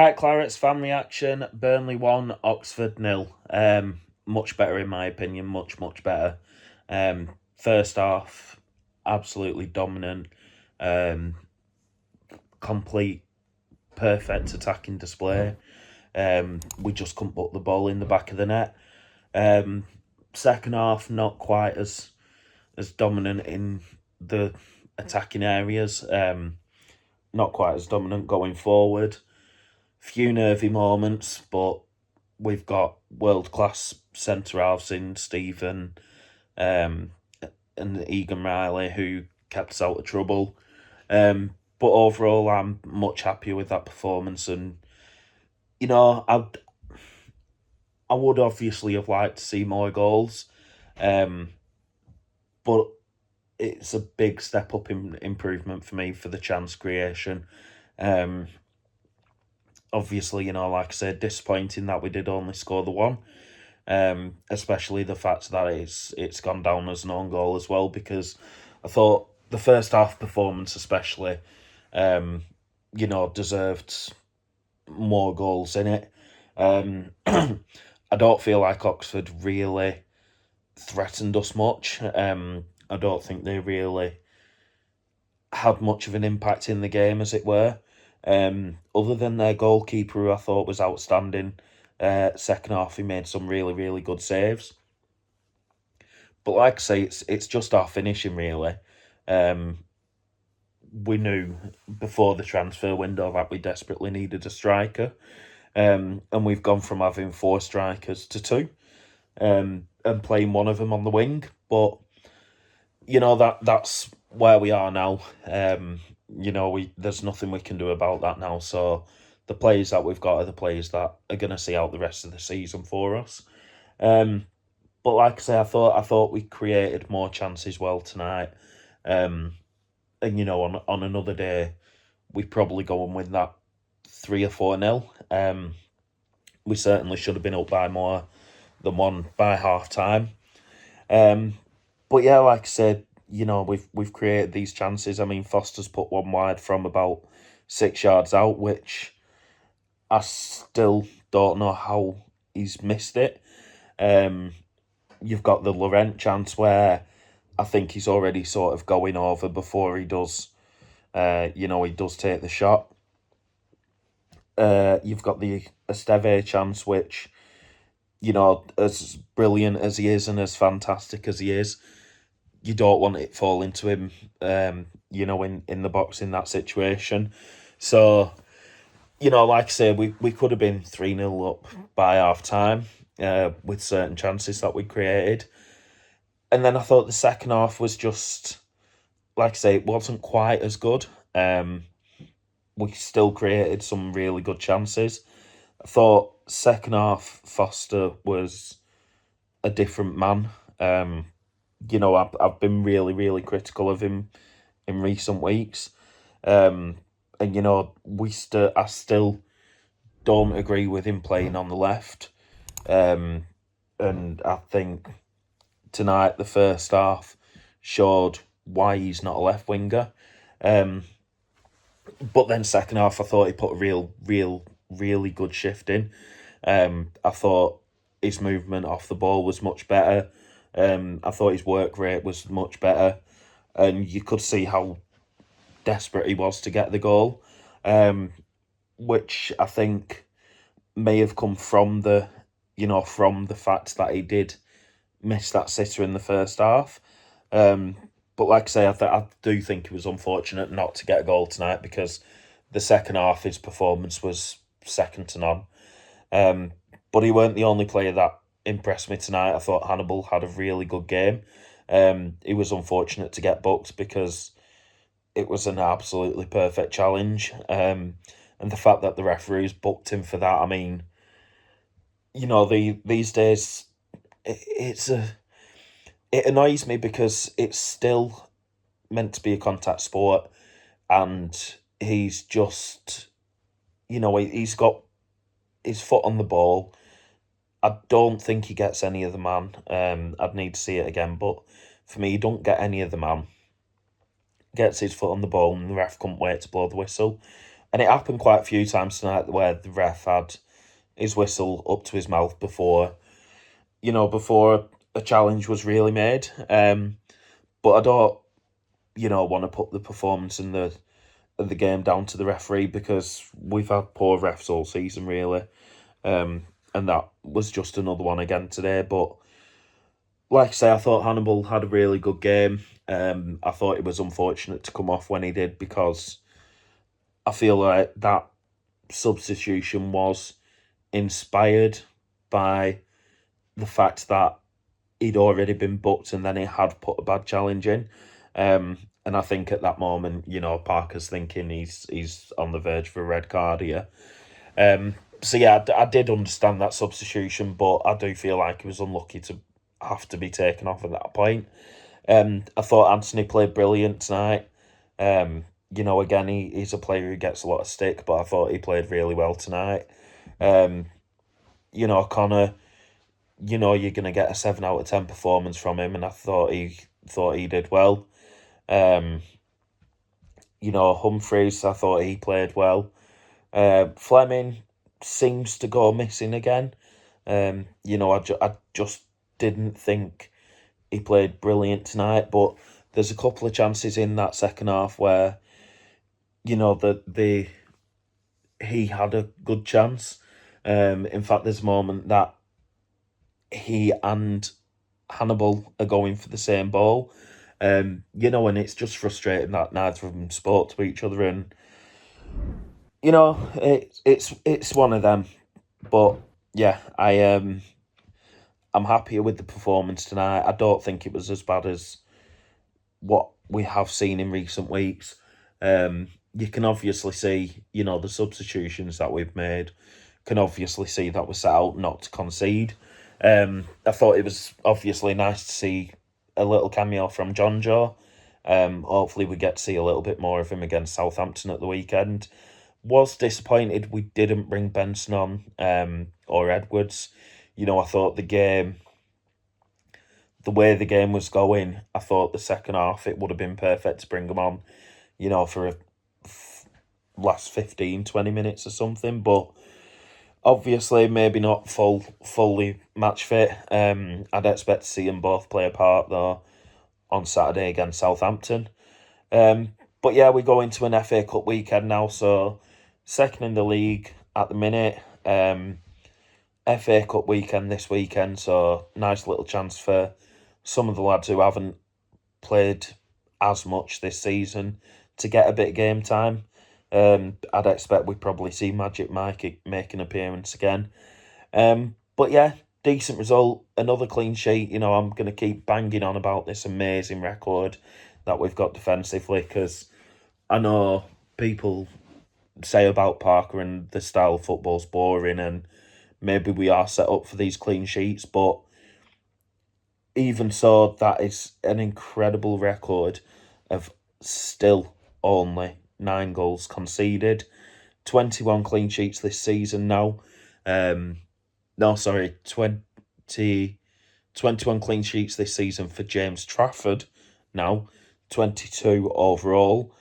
Right, Clarets fan reaction. Burnley 1, Oxford nil. Much better in my opinion. Much better. First half, absolutely dominant. Um, Complete, perfect attacking display. We just couldn't put the ball in the back of the net. Um, Second half, not quite as dominant in the attacking areas. Not quite as dominant going forward. Few nervy moments, but we've got world class centre halves in Stephen um, and Egan Riley who kept us out of trouble. But overall, I'm much happier with that performance, and I would obviously have liked to see more goals, um, but it's a big step up in improvement for me for the chance creation. Um, Obviously, like I said, disappointing that we did only score the one. Especially the fact that it's gone down as an own goal as well, because I thought the first half performance especially, deserved more goals in it. I don't feel like Oxford really threatened us much. I don't think they really had much of an impact in the game, as it were. Other than their goalkeeper, who I thought was outstanding. Second half, he made some really good saves. But like I say, it's just our finishing really. Um, we knew before the transfer window that we desperately needed a striker, and we've gone from having four strikers to two, and playing one of them on the wing. But that's where we are now. There's nothing we can do about that now. So the players that we've got are the players that are going to see out the rest of the season for us. But like I say, I thought we created more chances well tonight. And on another day, we probably go and win that 3 or 4 nil. We certainly should have been up by more than one by half time. But yeah, like I said, we've created these chances. I mean, Foster's put one wide from about 6 yards out, which I still don't know how he's missed it. You've got the Laurent chance where I think he's already sort of going over before he does. He does take the shot. You've got the Esteve chance, which as brilliant as he is and as fantastic as he is, you don't want it falling to him, in the box in that situation. So, like I say, we could have been 3-0 up by half time with certain chances that we created. And then I thought the second half was just, like I say, it wasn't quite as good. We still created some really good chances. I thought second half Foster was a different man. I've been really critical of him in recent weeks. And I still don't agree with him playing on the left. And I think tonight the first half showed why he's not a left winger. But then second half, I thought he put a really good shift in. I thought his movement off the ball was much better. I thought his work rate was much better, and you could see how desperate he was to get the goal, which I think may have come from the fact that he did miss that sitter in the first half. But like I say, I do think it was unfortunate not to get a goal tonight, because the second half his performance was second to none. But he weren't the only player that impressed me tonight. I thought Hannibal had a really good game. It was unfortunate to get booked because it was an absolutely perfect challenge. And the fact that the referees booked him for that, I mean, these days it annoys me because it's still meant to be a contact sport, and he's just, he's got his foot on the ball. I don't think he gets any of the man. I'd need to see it again, but for me, he don't get any of the man. Gets his foot on the ball, and the ref couldn't wait to blow the whistle. And it happened quite a few times tonight where the ref had his whistle up to his mouth before a challenge was really made. But I don't, want to put the performance in the game down to the referee, because we've had poor refs all season, really. And that was just another one again today. But like I say, I thought Hannibal had a really good game. I thought it was unfortunate to come off when he did, because I feel like that substitution was inspired by the fact that he'd already been booked and then he had put a bad challenge in. And I think at that moment, Parker's thinking he's on the verge of a red card here. So yeah, I did understand that substitution, but I do feel like he was unlucky to have to be taken off at that point. I thought Anthony played brilliant tonight. Again, he's a player who gets a lot of stick, but I thought he played really well tonight. Connor, you're gonna get a 7 out of 10 performance from him, and I thought he did well. Humphreys, I thought he played well. Fleming seems to go missing again. I just didn't think he played brilliant tonight, but there's a couple of chances in that second half where, he had a good chance. In fact, there's a moment that he and Hannibal are going for the same ball. And it's just frustrating that neither of them spoke to each other, and it's one of them. But yeah, I'm happier with the performance tonight. I don't think it was as bad as what we have seen in recent weeks. You can obviously see, the substitutions that we've made. Can obviously see that we're set out not to concede. I thought it was obviously nice to see a little cameo from John Joe. Hopefully we get to see a little bit more of him against Southampton at the weekend. Was disappointed we didn't bring Benson on, or Edwards. I thought the way the game was going, I thought the second half it would have been perfect to bring them on, for a last 15, 20 minutes or something. But obviously, maybe not fully match fit. I'd expect to see them both play a part, though, on Saturday against Southampton. But yeah, we go into an FA Cup weekend now, so second in the league at the minute. FA Cup weekend this weekend, so nice little chance for some of the lads who haven't played as much this season to get a bit of game time. I'd expect we'd probably see Magic Mike make an appearance again. But yeah, decent result, another clean sheet. I'm going to keep banging on about this amazing record that we've got defensively, because I know people say about Parker and the style of football's boring, and maybe we are set up for these clean sheets, but even so, that is an incredible record of still only 9 goals conceded. 21 clean sheets this season now. 21 clean sheets this season for James Trafford now. 22 overall.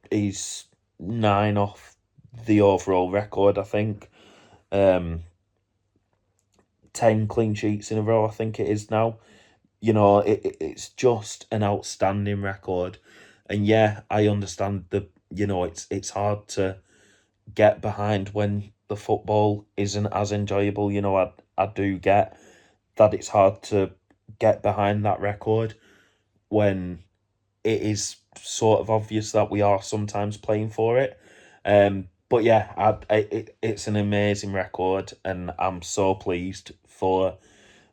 He's 9 off the overall record, I think. 10 clean sheets in a row, I think it is now. It's just an outstanding record. And yeah, I understand it's hard to get behind when the football isn't as enjoyable. I do get that it's hard to get behind that record when it is sort of obvious that we are sometimes playing for it. But yeah, it's an amazing record, and I'm so pleased for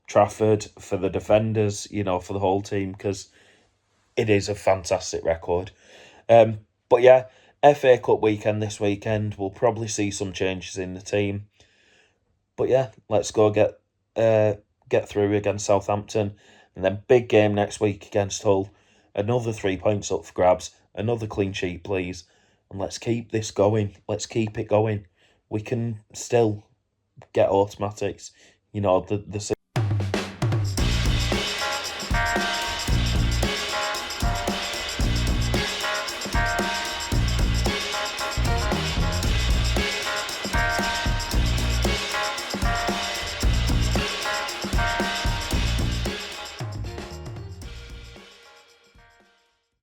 Trafford, for the defenders, for the whole team, because it is a fantastic record. But yeah, FA Cup weekend this weekend, we'll probably see some changes in the team. But yeah, let's go get through against Southampton, and then big game next week against Hull. Another 3 points up for grabs, another clean sheet, please. And let's keep this going. Let's keep it going. We can still get automatics. The